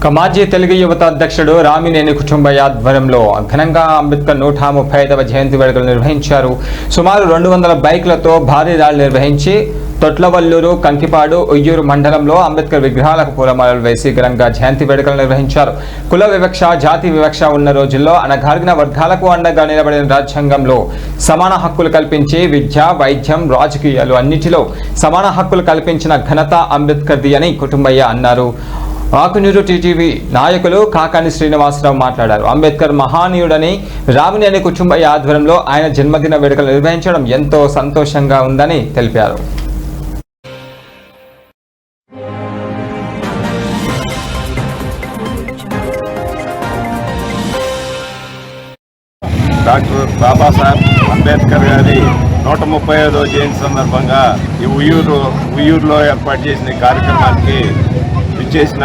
మాజీ తెలుగు యువత అధ్యక్షుడు రామినేని కుటుంబయ్య ఆధ్వర్యంలో ఘనంగా అంబేద్కర్ 135వ జయంతి వేడుకలు నిర్వహించారు. సుమారు 200 బైకులతో భారీ ర్యాలీ నిర్వహించి తొట్లవల్లూరు, కంకిపాడు, ఉయ్యూరు మండలంలో అంబేద్కర్ విగ్రహాలకు పూలమాలలు వేసి ఘనంగా జయంతి వేడుకలు నిర్వహించారు. కుల వివక్ష, జాతి వివక్ష ఉన్న రోజుల్లో అణగారిన వర్గాలకు అండగా నిలబడిన రాజ్యాంగంలో సమాన హక్కులు కల్పించి విద్య, వైద్యం, రాజకీయాలు అన్నిటిలో సమాన హక్కులు కల్పించిన ఘనత అంబేద్కర్ది అని కుటుంబయ్య అన్నారు. ఆకునూరు టీటీవీ నాయకులు కాకాని శ్రీనివాసరావు మాట్లాడారు. అంబేద్కర్ మహానీయుడని రామినేని కుటుంబయ్య ఆధ్వర్యంలో ఆయన జన్మదిన వేడుకలు నిర్వహించడం ఎంతో సంతోషంగా ఉందని తెలిపారు. డాక్టర్ బాబాసాహెబ్ అంబేద్కర్ గారి 135వ జయంతి సందర్భంగా ఈ ఉయ్యూరులో ఏర్పాటు చేసిన కార్యక్రమానికి విచ్చేసిన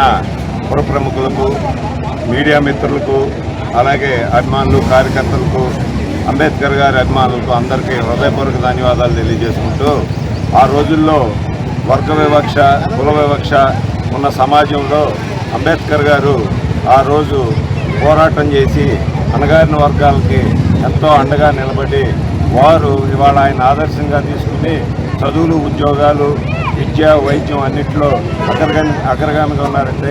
పుర ప్రముఖులకు, మీడియా మిత్రులకు, అలాగే అభిమానులు, కార్యకర్తలకు, అంబేద్కర్ గారి అభిమానులకు అందరికీ హృదయపూర్వక ధన్యవాదాలు తెలియజేసుకుంటూ, ఆ రోజుల్లో వర్గ వివక్ష, కుల వివక్ష ఉన్న సమాజంలో అంబేద్కర్ గారు ఆ రోజు పోరాటం చేసి అణగారిన వర్గాలకి ఎంతో అండగా నిలబడి వారు ఇవాళ ఆయన ఆదర్శంగా తీసుకుని చదువులు, ఉద్యోగాలు, విద్య, వైద్యం అన్నింటిలో అగ్రగామిగా ఉన్నారంటే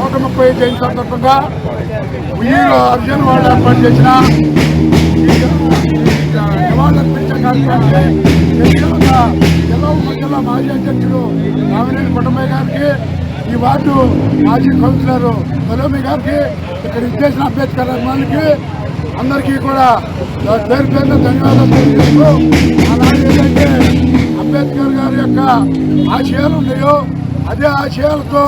130 జయంతి సందర్భంగా ఉయ్యూరు అర్జున్ వాళ్ళు ఏర్పాటు చేసిన నివాళులర్పించే కార్యక్రమాన్ని జిల్లా మాజీ అధ్యక్షుడు రామినేని కుటుంబయ్య గారికి, ఈ వార్డు మాజీ కౌన్సిలర్ సలోమి గారికి, ఇక్కడ ఇచ్చేసిన అంబేద్కర్ అభిమానులకి అందరికీ కూడా పేరు పేరున ధన్యవాదాలు తెలియజేస్తూ, అలాగే ఏదైతే అంబేద్కర్ గారి యొక్క ఆశయాలు ఉన్నాయో అదే ఆశయాలతో